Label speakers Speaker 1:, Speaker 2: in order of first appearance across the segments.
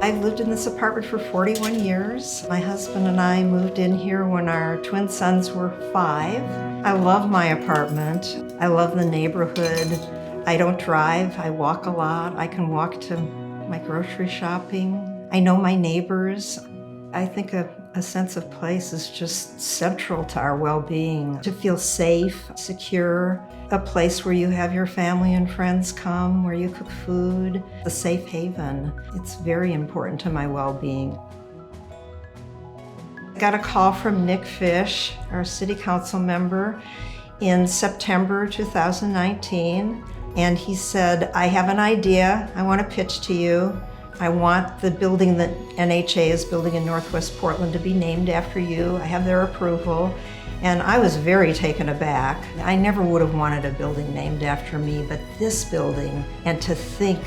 Speaker 1: I've lived in this apartment for 41 years. My husband and I moved in here when our twin sons were 5. I love my apartment. I love the neighborhood. I don't drive, I walk a lot. I can walk to my grocery shopping. I know my neighbors. I think a sense of place is just central to our well-being. To feel safe, secure, a place where you have your family and friends come, where you cook food, a safe haven. It's very important to my well-being. I got a call from Nick Fish, our city council member, in September 2019, and he said, I have an idea I want to pitch to you. I want the building that NHA is building in Northwest Portland to be named after you. I have their approval. And I was very taken aback. I never would have wanted a building named after me, but this building, and to think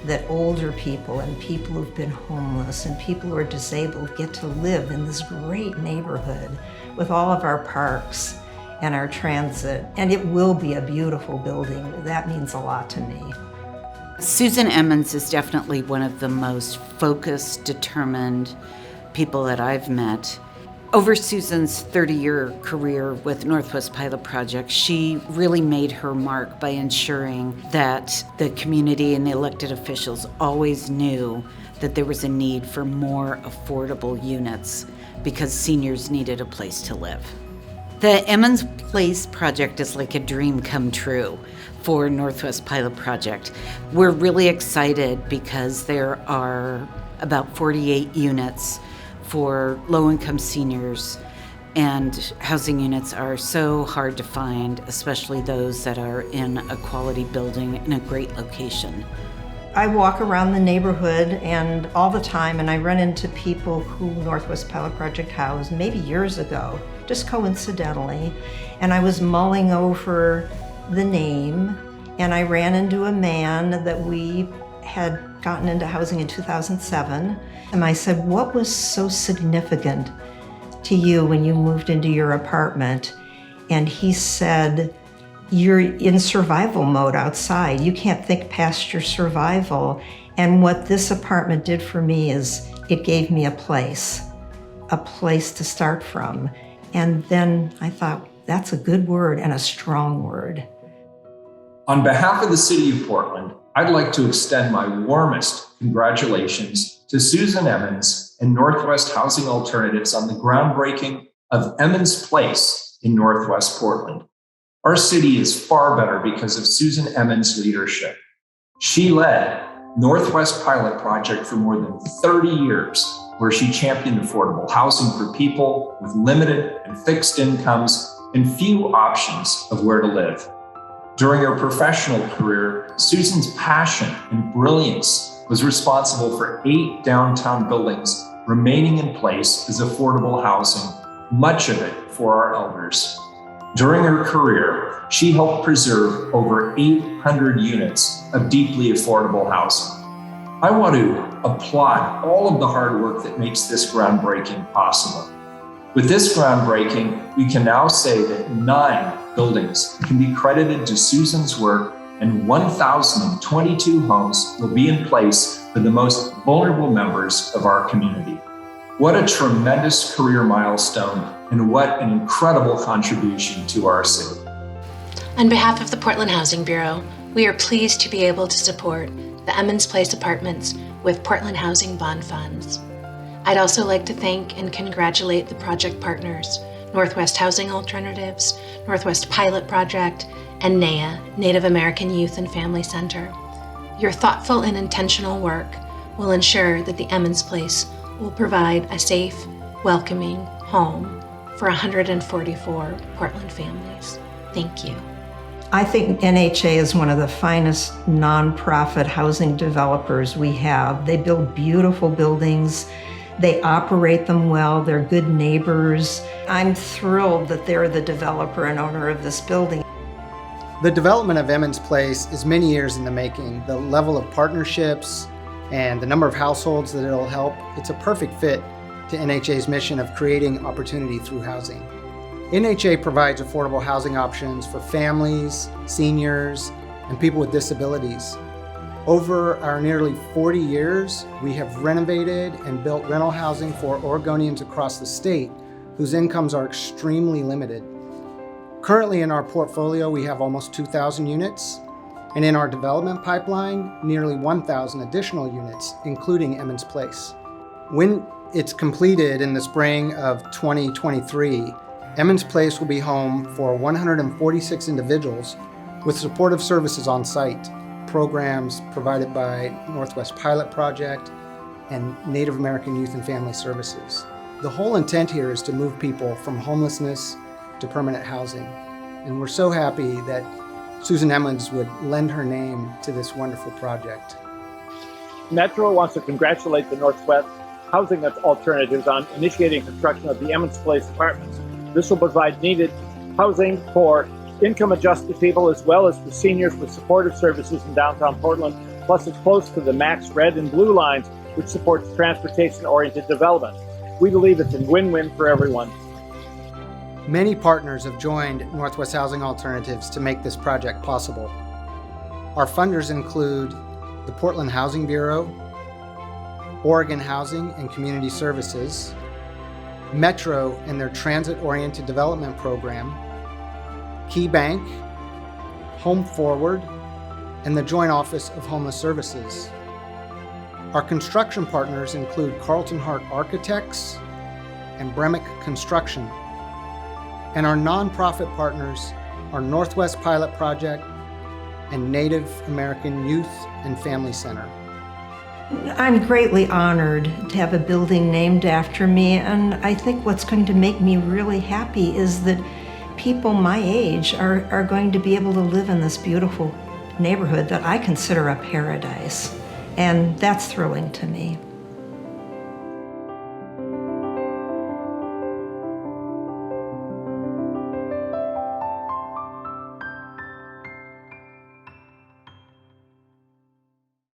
Speaker 1: that older people and people who've been homeless and people who are disabled get to live in this great neighborhood with all of our parks and our transit. And it will be a beautiful building. That means a lot to me.
Speaker 2: Susan Emmons is definitely one of the most focused, determined people that I've met. Over Susan's 30-year career with Northwest Pilot Project, she really made her mark by ensuring that the community and the elected officials always knew that there was a need for more affordable units because seniors needed a place to live. The Emmons Place project is like a dream come true for Northwest Pilot Project. We're really excited because there are about 48 units for low-income seniors, and housing units are so hard to find, especially those that are in a quality building in a great location.
Speaker 1: I walk around the neighborhood and all the time, and I run into people who Northwest Pilot Project housed maybe years ago, just coincidentally, and I was mulling over the name, and I ran into a man that we had gotten into housing in 2007, and I said, what was so significant to you when you moved into your apartment? And he said, you're in survival mode outside. You can't think past your survival. And what this apartment did for me is it gave me a place to start from. And then I thought, that's a good word and a strong word.
Speaker 3: On behalf of the City of Portland, I'd like to extend my warmest congratulations to Susan Emmons and Northwest Housing Alternatives on the groundbreaking of Emmons Place in Northwest Portland. Our city is far better because of Susan Emmons' leadership. She led Northwest Pilot Project for more than 30 years, where she championed affordable housing for people with limited and fixed incomes and few options of where to live. During her professional career, Susan's passion and brilliance was responsible for 8 downtown buildings remaining in place as affordable housing, much of it for our elders. During her career, she helped preserve over 800 units of deeply affordable housing. I want to applaud all of the hard work that makes this groundbreaking possible. With this groundbreaking, we can now say that 9 buildings can be credited to Susan's work, and 1,022 homes will be in place for the most vulnerable members of our community. What a tremendous career milestone, and what an incredible contribution to our city.
Speaker 4: On behalf of the Portland Housing Bureau, we are pleased to be able to support the Emmons Place apartments with Portland Housing Bond funds. I'd also like to thank and congratulate the project partners, Northwest Housing Alternatives, Northwest Pilot Project, and NAYA, Native American Youth and Family Center. Your thoughtful and intentional work will ensure that the Emmons Place will provide a safe, welcoming home for 144 Portland families. Thank you.
Speaker 1: I think NHA is one of the finest nonprofit housing developers we have. They build beautiful buildings. They operate them well. They're good neighbors. I'm thrilled that they're the developer and owner of this building.
Speaker 5: The development of Emmons Place is many years in the making. The level of partnerships and the number of households that it'll help, it's a perfect fit to NHA's mission of creating opportunity through housing. NHA provides affordable housing options for families, seniors, and people with disabilities. Over our nearly 40 years, we have renovated and built rental housing for Oregonians across the state whose incomes are extremely limited. Currently in our portfolio, we have almost 2,000 units, and in our development pipeline, nearly 1,000 additional units, including Emmons Place. When it's completed in the spring of 2023, Emmons Place will be home for 146 individuals with supportive services on site, programs provided by Northwest Pilot Project and Native American Youth and Family Services. The whole intent here is to move people from homelessness to permanent housing. And we're so happy that Susan Emmons would lend her name to this wonderful project.
Speaker 6: Metro wants to congratulate the Northwest Housing Alternatives on initiating construction of the Emmons Place apartments. This will provide needed housing for income-adjusted people as well as for seniors with supportive services in downtown Portland. Plus, it's close to the Max Red and Blue lines, which supports transportation-oriented development. We believe it's a win-win for everyone.
Speaker 5: Many partners have joined Northwest Housing Alternatives to make this project possible. Our funders include the Portland Housing Bureau, Oregon Housing and Community Services, Metro and their transit-oriented development program, Key Bank, Home Forward, and the Joint Office of Homeless Services. Our construction partners include Carlton Hart Architects and Bremick Construction. And our nonprofit partners are Northwest Pilot Project and Native American Youth and Family Center.
Speaker 1: I'm greatly honored to have a building named after me, and I think what's going to make me really happy is that people my age are going to be able to live in this beautiful neighborhood that I consider a paradise, and that's thrilling to me.